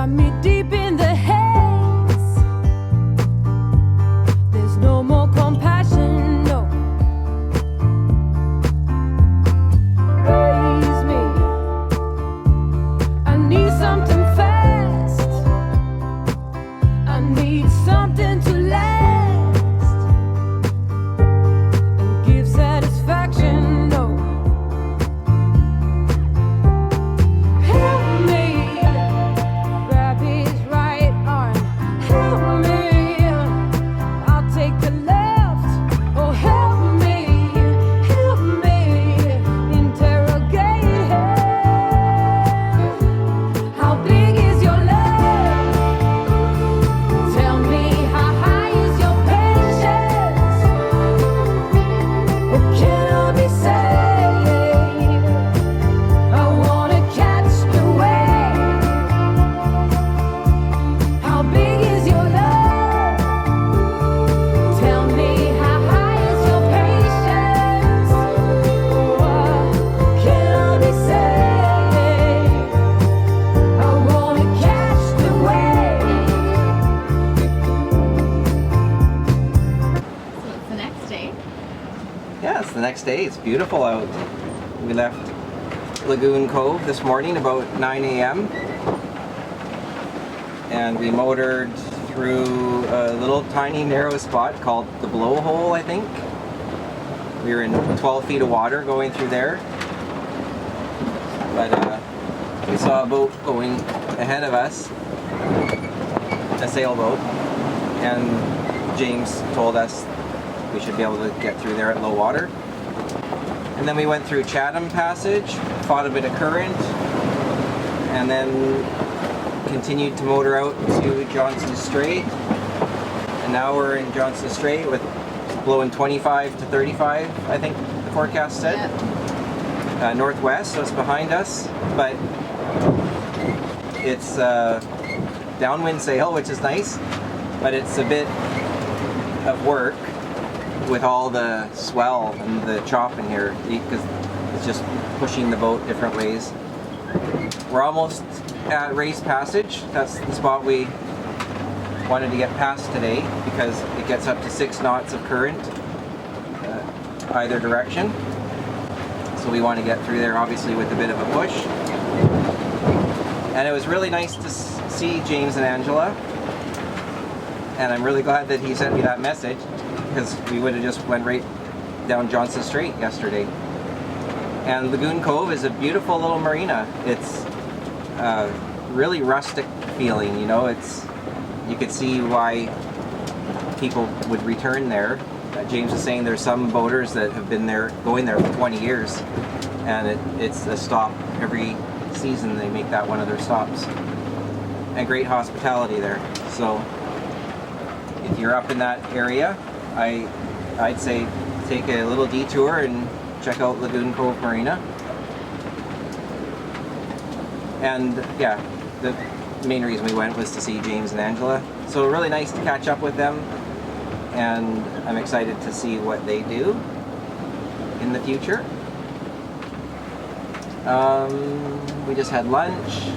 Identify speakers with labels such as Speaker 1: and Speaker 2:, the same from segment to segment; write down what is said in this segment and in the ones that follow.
Speaker 1: got me deep in the haze. There's no more compassion, no. Raise me. I need something fast. I need something to last and give satisfaction, no. Help me. Grab his right arm. Help me. I'll take the left. Oh, help me. Help me. Interrogate him. How big is your love? Tell me, how high is your patience? Oh, can I be saved? I wanna catch the wave. How big is your love? Tell me, how high is your patience? Oh, can I be saved? I wanna catch the wave.
Speaker 2: So it's the next day.
Speaker 3: Yeah, it's the next day. It's beautiful out. We left Lagoon Cove this morning about 9 a.m. and we motored through a little tiny narrow spot called the Blowhole, I think. We were in 12 feet of water going through there. But we saw a boat going ahead of us, a sailboat, and James told us we should be able to get through there at low water. And then we went through Chatham Passage, fought a bit of current, and then continued to motor out to Johnson Strait. And now we're in Johnson Strait with blowing 25 to 35, I think the forecast said. Northwest, so it's behind us, but it's downwind sail, which is nice, but it's a bit of work with all the swell and the chop in here because it's just pushing the boat different ways. We're almost at Race Passage. That's the spot we wanted to get past today because it gets up to 6 knots of current either direction. So we want to get through there obviously with a bit of a push. And it was really nice to see James and Angela. And I'm really glad that he sent me that message because we would have just went right down Johnson Strait yesterday. And Lagoon Cove is a beautiful little marina. It's really rustic feeling, you know. You could see why people would return there. James was saying there's some boaters that have been there, going there for 20 years, and it's a stop every season. They make that one of their stops. And great hospitality there. So if you're up in that area, I'd say take a little detour and check out Lagoon Cove Marina. And yeah, the main reason we went was to see James and Angela. So really nice to catch up with them, and I'm excited to see what they do in the future. We just had lunch.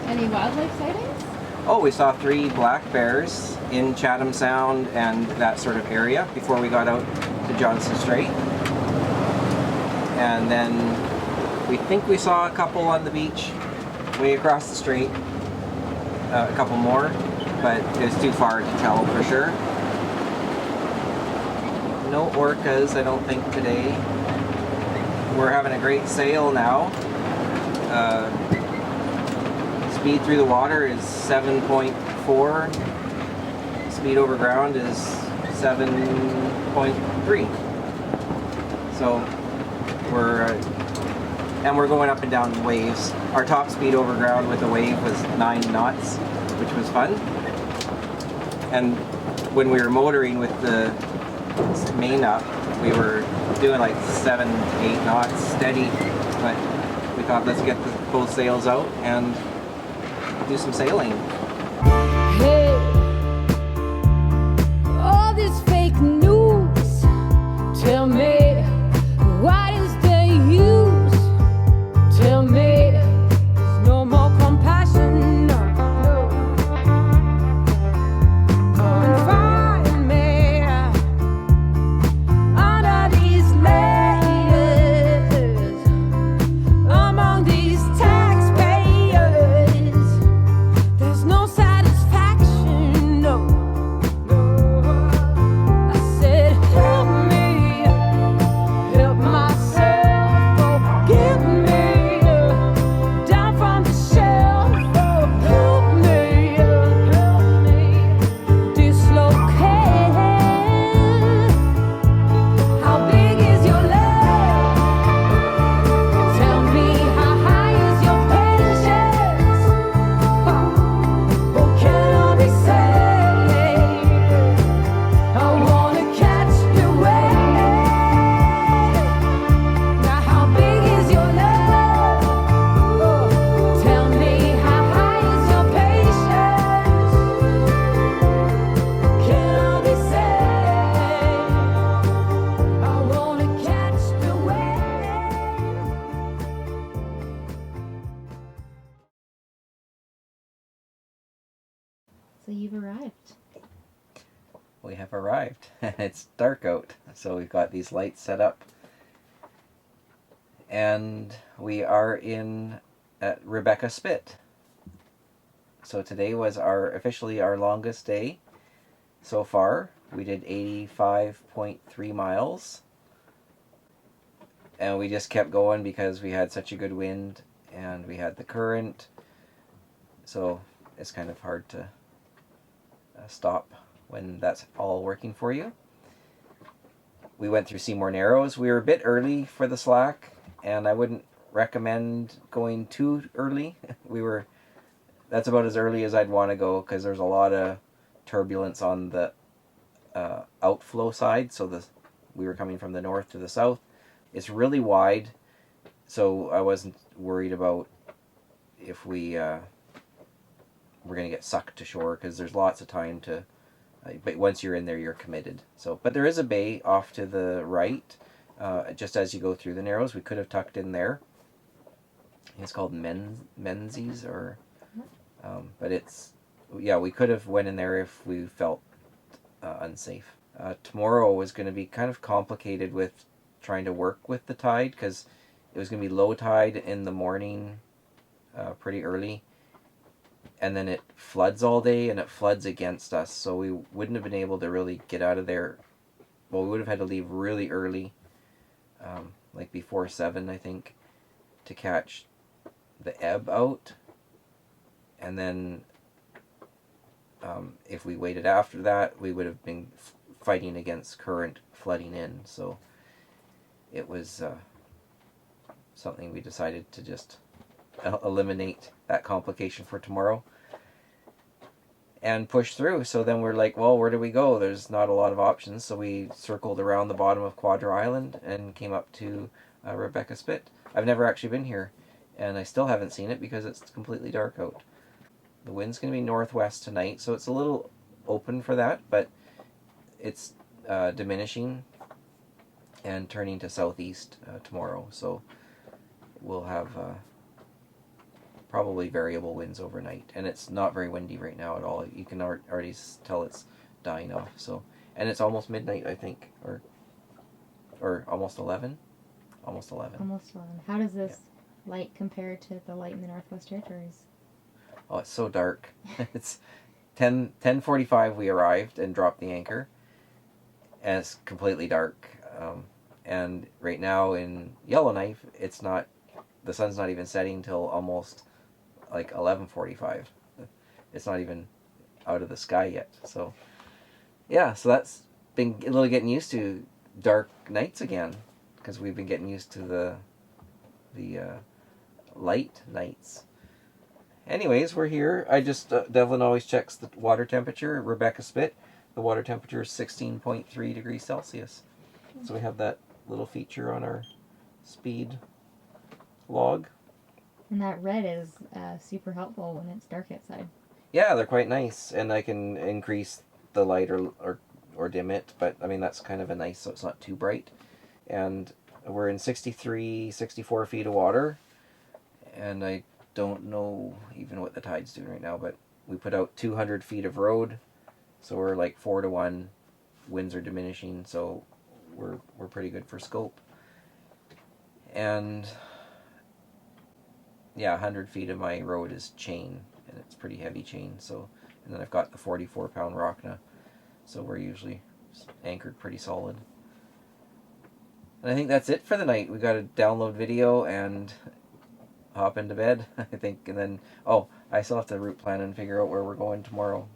Speaker 2: Any wildlife sightings?
Speaker 3: Oh, we saw 3 black bears in Chatham Sound and that sort of area before we got out to Johnson Strait. And then we think we saw a couple on the beach way across the strait. A couple more, but it was too far to tell for sure. No orcas, I don't think, today. We're having a great sail now. Speed through the water is 7.4. Speed over ground is 7.3. So we're going up and down waves. Our top speed over ground with the wave was 9 knots, which was fun. And when we were motoring with the main up, we were doing like 7, 8 knots steady. But we thought, let's get the full sails out and do some sailing.
Speaker 1: Hey, all this fake news. Tell me, what is the use? Tell me, there's no more compassion. No.
Speaker 2: So you've arrived.
Speaker 3: We have arrived. It's dark out, so we've got these lights set up. And we are in at Rebecca Spit. So today was officially our longest day so far. We did 85.3 miles. And we just kept going because we had such a good wind and we had the current. So it's kind of hard to stop when that's all working for you. We went through Seymour Narrows. We were a bit early for the slack, and I wouldn't recommend going too early. That's about as early as I'd want to go because there's a lot of turbulence on the outflow side. So we were coming from the north to the south. It's really wide, so I wasn't worried about if we're going to get sucked to shore because there's lots of time to. But once you're in there, you're committed. So, but there is a bay off to the right, just as you go through the Narrows. We could have tucked in there. It's called Menzies, but we could have went in there if we felt unsafe. Tomorrow was going to be kind of complicated with trying to work with the tide because it was going to be low tide in the morning, pretty early. And then it floods all day, and it floods against us, so we wouldn't have been able to really get out of there. Well, we would have had to leave really early, like before 7, I think, to catch the ebb out. And then if we waited after that, we would have been fighting against current flooding in. So it was something we decided to just eliminate that complication for tomorrow and push through. So then we're like, well, where do we go? There's not a lot of options. So we circled around the bottom of Quadra Island and came up to Rebecca Spit. I've never actually been here, and I still haven't seen it because it's completely dark out. The wind's going to be northwest tonight, so it's a little open for that, but it's diminishing and turning to southeast tomorrow. So we'll have probably variable winds overnight, and it's not very windy right now at all. You can already tell it's dying off. So, and it's almost midnight, I think, or almost 11. Almost 11.
Speaker 2: Almost 11. How does this light compare to the light in the Northwest Territories?
Speaker 3: Oh, it's so dark. It's 10:45 we arrived and dropped the anchor, and it's completely dark. And right now in Yellowknife, the sun's not even setting till almost like 11:45. It's not even out of the sky yet. So yeah, so that's been a little getting used to dark nights again, because we've been getting used to the light nights. Anyways, we're here. Devlin always checks the water temperature at Rebecca Spit. The water temperature is 16.3 degrees Celsius. So we have that little feature on our speed log.
Speaker 2: And that red is super helpful when it's dark outside.
Speaker 3: Yeah, they're quite nice, and I can increase the light or dim it, but I mean that's kind of a nice, so it's not too bright. And we're in 64 feet of water, and I don't know even what the tide's doing right now, but we put out 200 feet of road, so we're like 4 to 1. Winds are diminishing, so we're pretty good for scope. And yeah, 100 feet of my road is chain, and it's pretty heavy chain. So, and then I've got the 44-pound Rockna, so we're usually anchored pretty solid. And I think that's it for the night. We got to download video and hop into bed, I think, and then I still have to route plan and figure out where we're going tomorrow.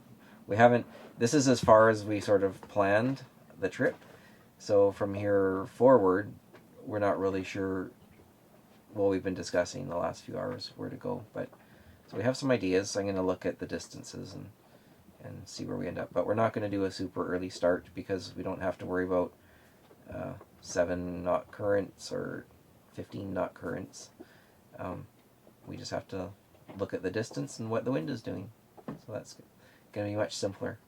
Speaker 3: This is as far as we sort of planned the trip, so from here forward we're not really sure. Well, we've been discussing the last few hours where to go, but so we have some ideas. I'm going to look at the distances and see where we end up, but we're not going to do a super early start because we don't have to worry about 7 knot currents or 15 knot currents. We just have to look at the distance and what the wind is doing. So that's going to be much simpler.